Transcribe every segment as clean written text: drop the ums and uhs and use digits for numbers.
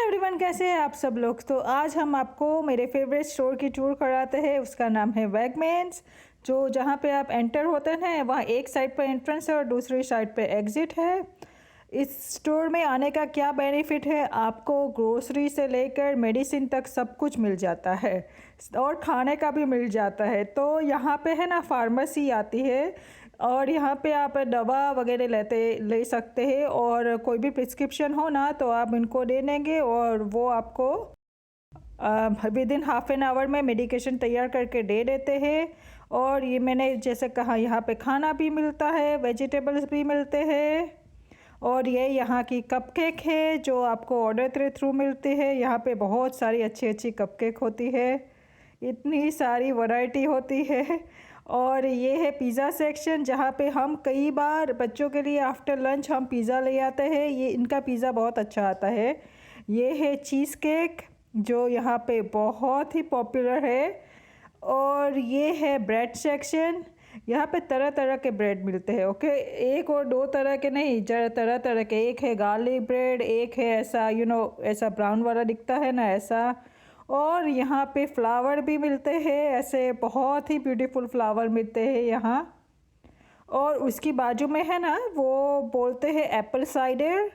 Everyone, कैसे हैं आप सब लोग। तो आज हम आपको मेरे फेवरेट स्टोर की टूर कराते हैं। उसका नाम है वैगमैन्स। जो जहाँ पे आप एंटर होते हैं वहाँ एक साइड पर एंट्रेंस है और दूसरी साइड पे एग्ज़िट है। इस स्टोर में आने का क्या बेनिफिट है, आपको ग्रोसरी से लेकर मेडिसिन तक सब कुछ मिल जाता है और खाने का भी मिल जाता है। तो यहाँ पे है ना फार्मेसी आती है और यहाँ पे आप दवा वगैरह ले सकते हैं और कोई भी प्रिस्क्रिप्शन हो ना तो आप इनको दे देंगे और वो आपको with in half an hour में मेडिकेशन तैयार करके दे देते हैं। और ये मैंने जैसे कहा, यहाँ पे खाना भी मिलता है, वेजिटेबल्स भी मिलते हैं। और ये यहाँ की कपकेक है जो आपको ऑर्डर के थ्रू मिलती है। यहाँ पे बहुत सारी अच्छी अच्छी कपकेक होती है, इतनी सारी वैरायटी होती है। और ये है पिज़्ज़ा सेक्शन जहाँ पे हम कई बार बच्चों के लिए आफ्टर लंच हम पिज़्ज़ा ले आते हैं। ये इनका पिज़्ज़ा बहुत अच्छा आता है। ये है चीज़ केक जो यहाँ पे बहुत ही पॉपुलर है। और ये है ब्रेड सेक्शन, यहाँ पे तरह तरह के ब्रेड मिलते हैं। ओके, एक और दो तरह के नहीं, तरह तरह के। एक है गार्लिक ब्रेड, एक है ऐसा ऐसा ब्राउन वाला दिखता है ना, ऐसा। और यहाँ पे फ्लावर भी मिलते हैं, ऐसे बहुत ही ब्यूटीफुल फ्लावर मिलते हैं यहाँ। और उसकी बाजू में है ना, वो बोलते हैं एप्पल साइडर।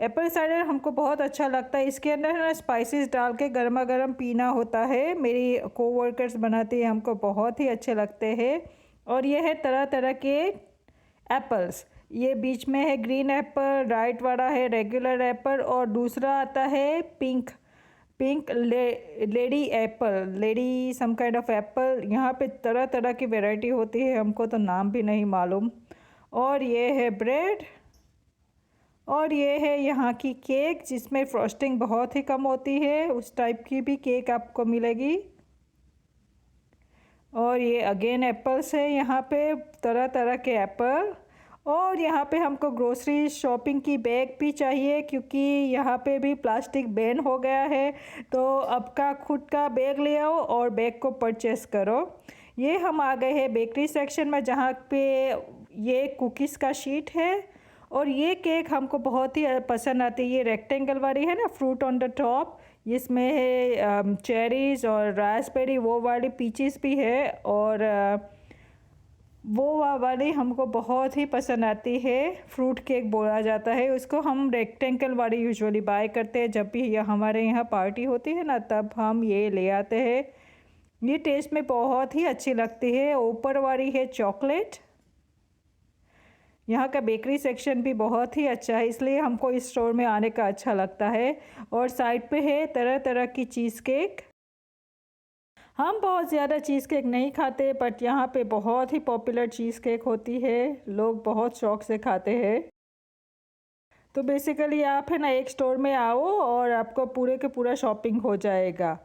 एप्पल साइडर हमको बहुत अच्छा लगता है। इसके अंदर है ना स्पाइसेस डाल के गर्मा गर्म पीना होता है। मेरी कोवर्कर्स बनाती है, हमको बहुत ही अच्छे लगते हैं। और ये है तरह तरह के एप्पल्स। ये बीच में है ग्रीन एप्पल, राइट वाला है रेगुलर एप्पल और दूसरा आता है pink lady apple, lady some kind of apple. यहाँ पे तरह तरह की वैरायटी होती है, हमको तो नाम भी नहीं मालूम। और ये है ब्रेड और ये है यहाँ की केक जिसमें फ्रॉस्टिंग बहुत ही कम होती है, उस टाइप की भी केक आपको मिलेगी। और ये अगेन एप्पल्स है, यहाँ पे तरह तरह के एप्पल। और यहाँ पे हमको ग्रोसरी शॉपिंग की बैग भी चाहिए क्योंकि यहाँ पे भी प्लास्टिक बैन हो गया है। तो आपका खुद का बैग ले आओ और बैग को परचेस करो। ये हम आ गए हैं बेकरी सेक्शन में जहाँ पे ये कुकीज़ का शीट है। और ये केक हमको बहुत ही पसंद आती है। ये रेक्टेंगल वाली है ना, फ्रूट ऑन द टॉप, इसमें है चेरीज़ और रास्पबेरी, वो वाली पीचेस भी है। और वो वाली हमको बहुत ही पसंद आती है, फ्रूट केक बोला जाता है उसको। हम रेक्टेंगल वाली यूजुअली बाय करते हैं जब भी हमारे यहाँ पार्टी होती है ना, तब हम ये ले आते हैं। ये टेस्ट में बहुत ही अच्छी लगती है। ऊपर वाली है चॉकलेट। यहाँ का बेकरी सेक्शन भी बहुत ही अच्छा है, इसलिए हमको इस स्टोर में आने का अच्छा लगता है। और साइड पे है तरह तरह की चीज़ केक। हम बहुत ज़्यादा चीज़ केक नहीं खाते, बट यहाँ पे बहुत ही पॉपुलर चीज़ केक होती है, लोग बहुत शौक से खाते हैं। तो बेसिकली आप है ना एक स्टोर में आओ और आपको पूरे के पूरा शॉपिंग हो जाएगा।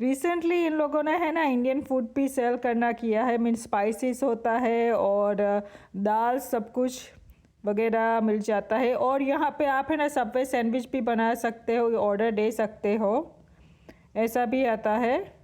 रिसेंटली इन लोगों ने है ना इंडियन फूड भी सेल करना किया है, मीन स्पाइसेस होता है और दाल सब कुछ वगैरह मिल जाता है। और यहाँ पे आप है ना सबवे सैंडविच भी बना सकते हो, ऑर्डर दे सकते हो, ऐसा भी आता है।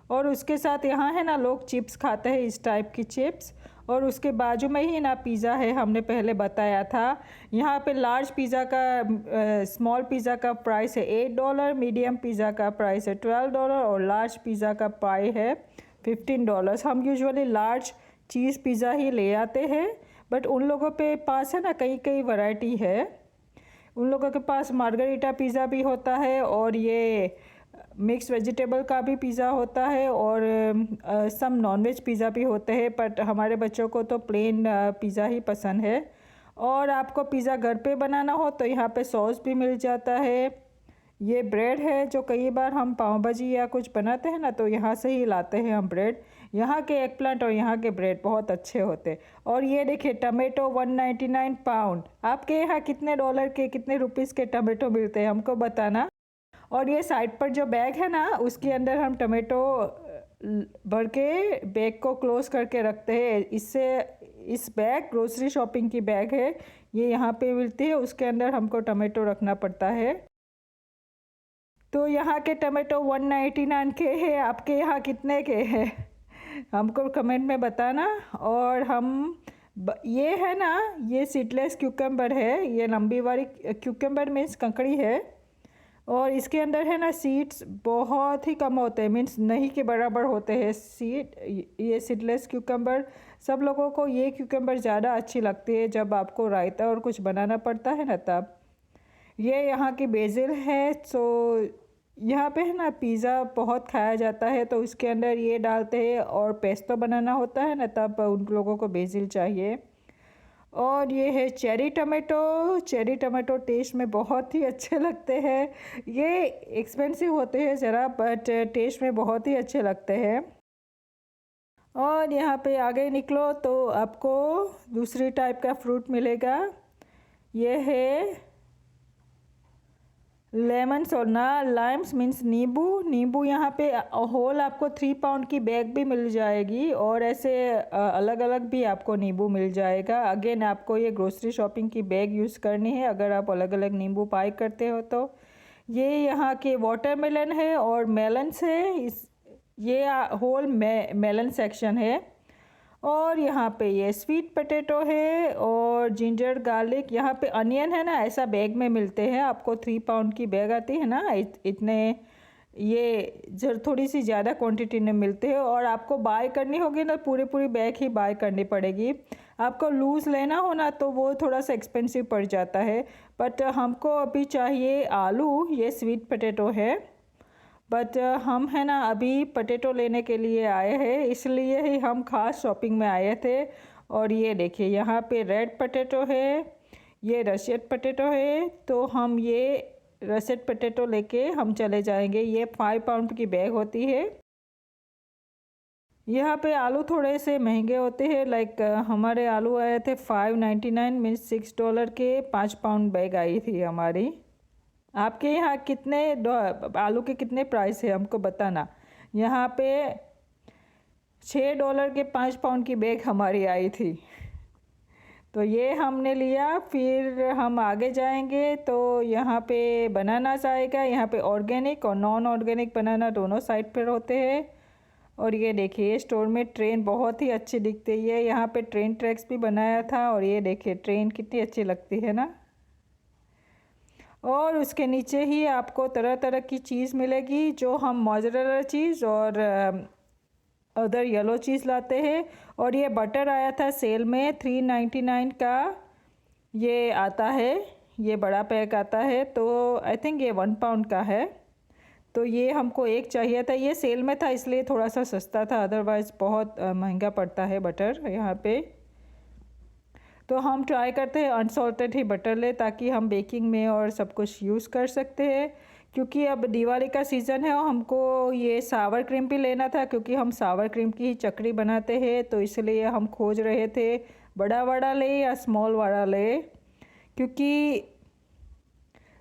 और उसके साथ यहाँ है ना लोग चिप्स खाते हैं, इस टाइप की चिप्स। और उसके बाजू में ही ना पिज़्ज़ा है, हमने पहले बताया था। यहाँ पे लार्ज पिज़्ज़ा का स्मॉल पिज़्ज़ा का प्राइस है $8, मीडियम पिज़्ज़ा का प्राइस है $12 और लार्ज पिज़्ज़ा का प्राइस है $15। हम यूजुअली लार्ज चीज़ पिज़्ज़ा ही ले आते हैं, बट उन लोगों पे पास है ना कई कई वैरायटी है। उन लोगों के पास मार्गरीटा पिज़्ज़ा भी होता है और ये मिक्स वेजिटेबल का भी पिज़्ज़ा होता है और सम नॉनवेज पिज़्ज़ा भी होते हैं। बट हमारे बच्चों को तो प्लेन पिज़्ज़ा ही पसंद है। और आपको पिज़्ज़ा घर पे बनाना हो तो यहाँ पे सॉस भी मिल जाता है। ये ब्रेड है जो कई बार हम पाव भाजी या कुछ बनाते हैं ना, तो यहाँ से ही लाते हैं हम ब्रेड। यहाँ के एग प्लांट और यहाँ के ब्रेड बहुत अच्छे होते हैं। और ये देखिए टमेटो 199 पाउंड। आपके यहाँ कितने डॉलर के, कितने रुपीज़ के टमेटो मिलते हैं, हमको बताना। और ये साइड पर जो बैग है ना, उसके अंदर हम टमेटो भर के बैग को क्लोज करके रखते हैं। इससे इस बैग ग्रोसरी शॉपिंग की बैग है, ये यहाँ पे मिलती है, उसके अंदर हमको टमेटो रखना पड़ता है। तो यहाँ के टमेटो 199 के हैं, आपके यहाँ कितने के हैं हमको कमेंट में बताना। और हम ये है ना, ये सीडलेस क्यूकम्बर है, ये लंबी वाली क्यूकम्बर मीन्स ककड़ी है, और इसके अंदर है ना सीड्स बहुत ही कम होते हैं, मीन्स नहीं के बराबर होते हैं सीड। ये सीडलेस क्यूकम्बर, सब लोगों को ये क्यूकम्बर ज़्यादा अच्छी लगती है जब आपको रायता और कुछ बनाना पड़ता है ना तब। ये यहाँ की बेसिल है। सो यहाँ पे है ना पिज़्ज़ा बहुत खाया जाता है तो उसके अंदर ये डालते हैं, और पेस्टो बनाना होता है ना तब उन लोगों को बेसिल चाहिए। और ये है cherry tomato. Cherry tomato taste में बहुत ही अच्छे लगते हैं। ये एक्सपेंसिव होते हैं ज़रा, बट टेस्ट में बहुत ही अच्छे लगते हैं। और यहाँ पे आगे निकलो तो आपको दूसरी टाइप का फ्रूट मिलेगा। ये है लेमन्स और ना लाइम्स मीन्स नींबू। नींबू यहाँ पे होल आपको 3 पाउंड की बैग भी मिल जाएगी, और ऐसे अलग अलग भी आपको नींबू मिल जाएगा। अगेन आपको ये ग्रोसरी शॉपिंग की बैग यूज़ करनी है अगर आप अलग अलग नींबू बाय करते हो तो। ये यहाँ के वाटरमेलन है और मेलन्स है, ये होल मेलन सेक्शन है। और यहाँ पे ये स्वीट पोटैटो है और जिंजर गार्लिक। यहाँ पे अनियन है ना, ऐसा बैग में मिलते हैं आपको, 3 पाउंड की बैग आती है ना, इतने ये थोड़ी सी ज़्यादा क्वांटिटी में मिलते हैं। और आपको बाय करनी होगी ना पूरी बैग ही बाय करनी पड़ेगी। आपको लूज़ लेना हो ना तो वो थोड़ा सा एक्सपेंसिव पड़ जाता है, बट हमको अभी चाहिए आलू। ये स्वीट पोटैटो है, बट हम है ना अभी पोटैटो लेने के लिए आए हैं, इसलिए ही हम खास शॉपिंग में आए थे। और ये देखिए यहाँ पे रेड पोटैटो है, ये रशियन पोटैटो है, तो हम ये रशियन पोटैटो लेके हम चले जाएंगे। ये 5 पाउंड की बैग होती है। यहाँ पे आलू थोड़े से महंगे होते हैं, लाइक हमारे आलू आए थे 5.99 मीन्स $6 के 5 पाउंड बैग आई थी हमारी। आपके यहाँ कितने आलू के कितने प्राइस है हमको बताना। यहाँ पे $6 के 5 पाउंड की बैग हमारी आई थी, तो ये हमने लिया। फिर हम आगे जाएंगे तो यहाँ पे बनानास आएगा। यहाँ पे ऑर्गेनिक और नॉन ऑर्गेनिक बनाना दोनों साइड पर होते हैं। और ये देखिए स्टोर में ट्रेन बहुत ही अच्छी दिखती है, यहाँ पे ट्रेन ट्रैक्स भी बनाया था, और ये देखिए ट्रेन कितनी अच्छी लगती है ना। और उसके नीचे ही आपको तरह तरह की चीज़ मिलेगी, जो हम मोज़रेला चीज़ और अदर येलो चीज़ लाते हैं। और ये बटर आया था सेल में 3.99 का ये आता है, ये बड़ा पैक आता है, तो आई थिंक ये 1 पाउंड का है। तो ये हमको एक चाहिए था, ये सेल में था इसलिए थोड़ा सा सस्ता था, अदरवाइज़ बहुत महंगा पड़ता है बटर यहाँ पे। तो हम ट्राई करते हैं अनसॉल्टेड ही बटर ले, ताकि हम बेकिंग में और सब कुछ यूज़ कर सकते हैं। क्योंकि अब दिवाली का सीज़न है और हमको ये सावर क्रीम भी लेना था, क्योंकि हम सावर क्रीम की ही चकरी बनाते हैं, तो इसलिए हम खोज रहे थे बड़ा वाला ले या स्मॉल वाला ले। क्योंकि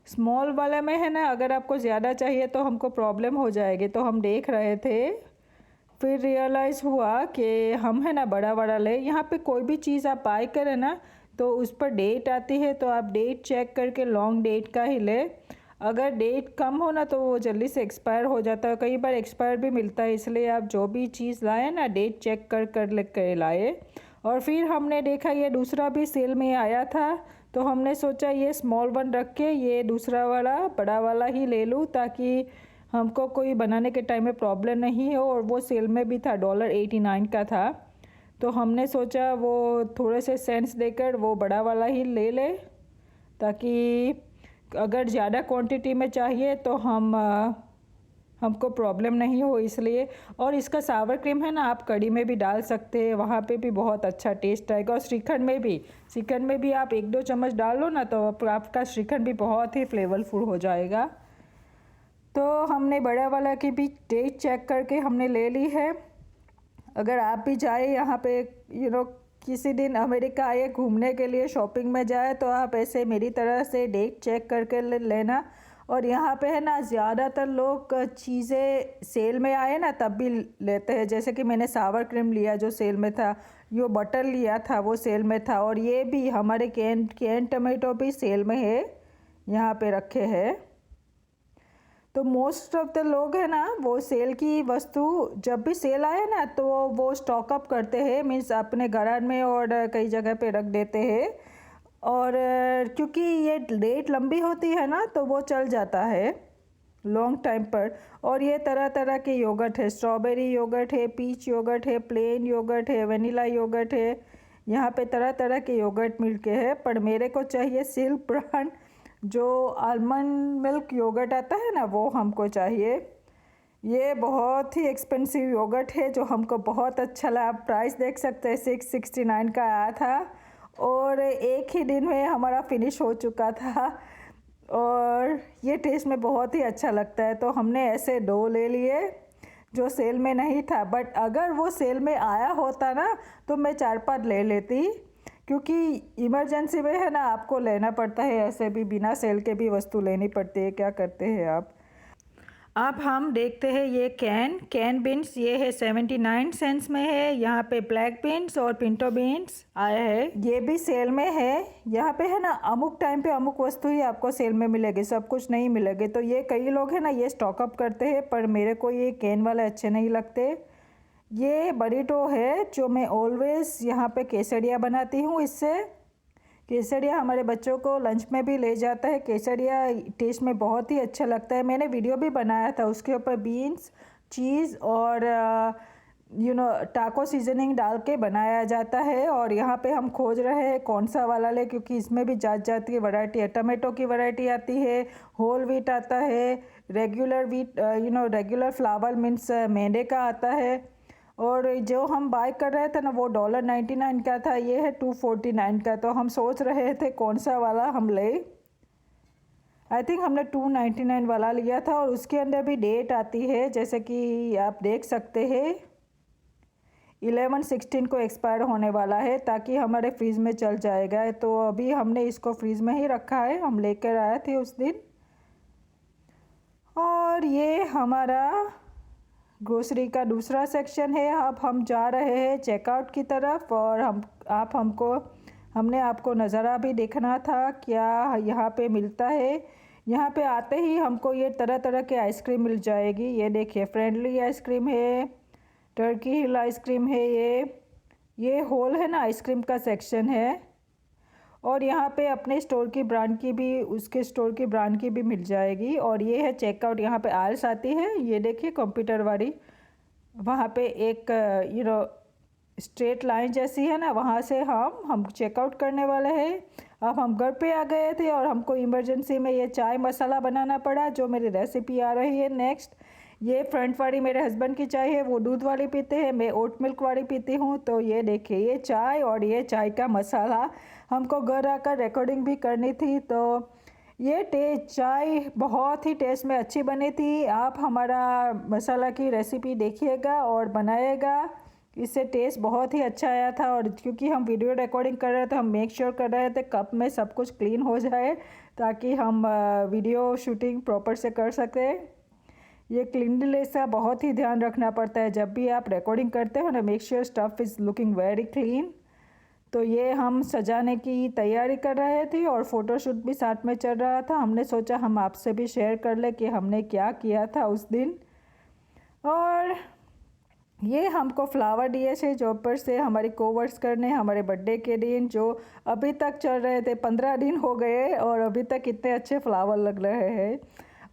स्मॉल वाले में है ना अगर आपको ज़्यादा चाहिए तो हमको प्रॉब्लम हो जाएगी, तो हम देख रहे थे। फिर रियलाइज़ हुआ कि हम है ना बड़ा बड़ा ले। यहाँ पे कोई भी चीज़ आप बाय करें ना तो उस पर डेट आती है, तो आप डेट चेक करके लॉन्ग डेट का ही ले। अगर डेट कम हो ना तो वो जल्दी से एक्सपायर हो जाता है, कई बार एक्सपायर भी मिलता है, इसलिए आप जो भी चीज़ लाए ना डेट चेक कर ले कर लाए। और फिर हमने देखा ये दूसरा भी सेल में आया था, तो हमने सोचा ये स्मॉल वन रख के ये दूसरा वाला बड़ा वाला ही ले लूँ, ताकि हमको कोई बनाने के टाइम में प्रॉब्लम नहीं हो। और वो सेल में भी था, $1.89 का था, तो हमने सोचा वो थोड़े से सेंस देकर वो बड़ा वाला ही ले ले, ताकि अगर ज़्यादा क्वांटिटी में चाहिए तो हमको प्रॉब्लम नहीं हो इसलिए। और इसका सावर क्रीम है ना आप कढ़ी में भी डाल सकते हैं, वहाँ पे भी बहुत अच्छा टेस्ट आएगा। और श्रीखंड में भी आप 1-2 चम्मच डाल लो ना तो आपका श्रीखंड भी बहुत ही फ्लेवरफुल हो जाएगा। तो हमने बड़ा वाला की भी डेट चेक करके हमने ले ली है। अगर आप भी जाए यहाँ पे किसी दिन अमेरिका आए घूमने के लिए शॉपिंग में जाए, तो आप ऐसे मेरी तरह से डेट चेक करके लेना। और यहाँ पे है ना ज़्यादातर लोग चीज़ें सेल में आए ना तब भी लेते हैं, जैसे कि मैंने सावर क्रीम लिया जो सेल में था, यो बटर लिया था वो सेल में था, और ये भी हमारे कैन टमाटो भी सेल में है, यहाँ पे रखे हैं। तो मोस्ट ऑफ द लोग है ना वो सेल की वस्तु जब भी सेल आए ना तो वो स्टॉक अप करते हैं, मीन्स अपने घर में और कई जगह पे रख देते हैं। और क्योंकि ये डेट लंबी होती है ना तो वो चल जाता है लॉन्ग टाइम पर। और ये तरह तरह के योगर्ट है, स्ट्रॉबेरी योगर्ट है, पीच योगर्ट है, प्लेन योगर्ट है, वनीला योगर्ट है। यहाँ पे तरह तरह के योगर्ट मिलके है, पर मेरे को चाहिए सिल्क ब्रांड जो आलमंड मिल्क योगर्ट आता है ना, वो हमको चाहिए। ये बहुत ही एक्सपेंसिव योगर्ट है जो हमको बहुत अच्छा लगा। आप प्राइस देख सकते हैं, 669 का आया था और एक ही दिन में हमारा फिनिश हो चुका था। और ये टेस्ट में बहुत ही अच्छा लगता है, तो हमने ऐसे 2 ले लिए जो सेल में नहीं था। बट अगर वो सेल में आया होता ना तो मैं 4-5 ले लेती, क्योंकि इमरजेंसी में है ना आपको लेना पड़ता है, ऐसे भी बिना सेल के भी वस्तु लेनी पड़ती है। क्या करते हैं आप। अब हम देखते हैं ये कैन बीन्स, ये है 79 सेंट्स में है। यहाँ पे ब्लैक बीन्स और पिंटो बीन्स आया है, ये भी सेल में है। यहाँ पे है ना अमुक टाइम पे अमुक वस्तु ही आपको सेल में मिलेगी, सब कुछ नहीं मिलेगी। तो ये कई लोग हैं ना ये स्टॉक अप करते हैं, पर मेरे को ये कैन वाले अच्छे नहीं लगते। ये बरीटो है जो मैं ऑलवेज यहाँ पे केसरिया बनाती हूँ इससे। केसरिया हमारे बच्चों को लंच में भी ले जाता है। केसरिया टेस्ट में बहुत ही अच्छा लगता है, मैंने वीडियो भी बनाया था उसके ऊपर बीन्स, चीज़ और टाको सीजनिंग डाल के बनाया जाता है। और यहाँ पे हम खोज रहे हैं कौन सा वाला ले, क्योंकि इसमें भी जात जात की वैरायटी है। टमाटो की वैरायटी आती है, होल व्हीट आता है, regular wheat regular flower means मैदे का आता है। और जो हम बाय कर रहे थे ना वो $1.99 का था, ये है $2.49 का। तो हम सोच रहे थे कौन सा वाला हम ले। आई थिंक हमने $2.99 वाला लिया था। और उसके अंदर भी डेट आती है, जैसे कि आप देख सकते हैं 11/16 को एक्सपायर होने वाला है, ताकि हमारे फ्रीज़ में चल जाएगा। तो अभी हमने इसको फ्रीज़ में ही रखा है, हम लेकर आए थे उस दिन। और ये हमारा ग्रोसरी का दूसरा सेक्शन है। अब हम जा रहे हैं चेकआउट की तरफ। और हमने आपको नज़ारा भी देखना था क्या यहाँ पे मिलता है। यहाँ पे आते ही हमको ये तरह तरह के आइसक्रीम मिल जाएगी। ये देखिए फ्रेंडली आइसक्रीम है, टर्की हिल आइसक्रीम है, ये होल है ना आइसक्रीम का सेक्शन है। और यहाँ पे अपने स्टोर की ब्रांड की भी, उसके स्टोर की ब्रांड की भी मिल जाएगी। और ये है चेकआउट, यहाँ पे आयल्स आती है, ये देखिए कंप्यूटर वाली। वहाँ पे एक स्ट्रेट लाइन जैसी है ना, वहाँ से हम चेकआउट करने वाले हैं। अब हम घर पे आ गए थे और हमको इमरजेंसी में ये चाय मसाला बनाना पड़ा, जो मेरी रेसिपी आ रही है नेक्स्ट। ये फ्रंट वाली मेरे हस्बैंड की चाय है, वो दूध वाली पीते हैं, मैं ओट मिल्क वाली पीती हूँ। तो ये देखिए ये चाय और ये चाय का मसाला हमको घर आकर रिकॉर्डिंग भी करनी थी। तो ये चाय बहुत ही टेस्ट में अच्छी बनी थी। आप हमारा मसाला की रेसिपी देखिएगा और बनाइएगा, इससे टेस्ट बहुत ही अच्छा आया था। और क्योंकि हम वीडियो रिकॉर्डिंग कर रहे थे, हम मेक श्योर कर रहे थे कप में सब कुछ क्लीन हो जाए, ताकि हम वीडियो शूटिंग प्रॉपर से कर सकें। ये क्लीनलीनेस का बहुत ही ध्यान रखना पड़ता है जब भी आप रिकॉर्डिंग करते हो ना, make sure stuff is looking very clean. तो ये हम सजाने की तैयारी कर रहे थे और फ़ोटोशूट भी साथ में चल रहा था। हमने सोचा हम आपसे भी शेयर कर ले कि हमने क्या किया था उस दिन। और ये हमको फ्लावर दिए थे जॉब पर से हमारी कोवर्क्स करने, हमारे बर्थडे के दिन, जो अभी तक चल रहे थे। 15 दिन हो गए और अभी तक इतने अच्छे फ्लावर लग रहे हैं।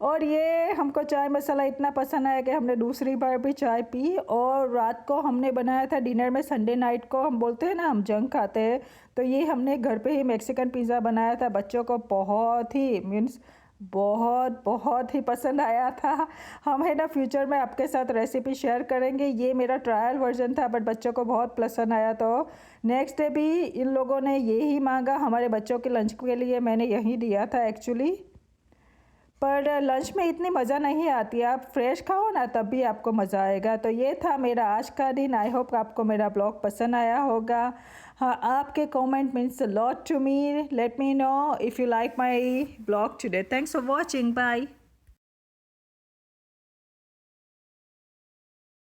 और ये हमको चाय मसाला इतना पसंद आया कि हमने दूसरी बार भी चाय पी। और रात को हमने बनाया था डिनर में, संडे नाइट को हम बोलते हैं ना हम जंक खाते हैं, तो ये हमने घर पे ही मैक्सिकन पिज़्ज़ा बनाया था। बच्चों को बहुत ही बहुत ही पसंद आया था। हम है ना फ्यूचर में आपके साथ रेसिपी शेयर करेंगे। ये मेरा ट्रायल वर्जन था, बट बच्चों को बहुत पसंद आया। तो नेक्स्ट डे भी इन लोगों ने यही मांगा हमारे बच्चों के लंच के लिए, मैंने यही दिया था एक्चुअली। पर लंच में इतनी मज़ा नहीं आती, आप फ्रेश खाओ ना तब भी आपको मज़ा आएगा। तो ये था मेरा आज का दिन। आई होप आपको मेरा ब्लॉग पसंद आया होगा। हाँ, आपके comment means a lot to me. Let me know if you like my blog today. Thanks for watching, bye.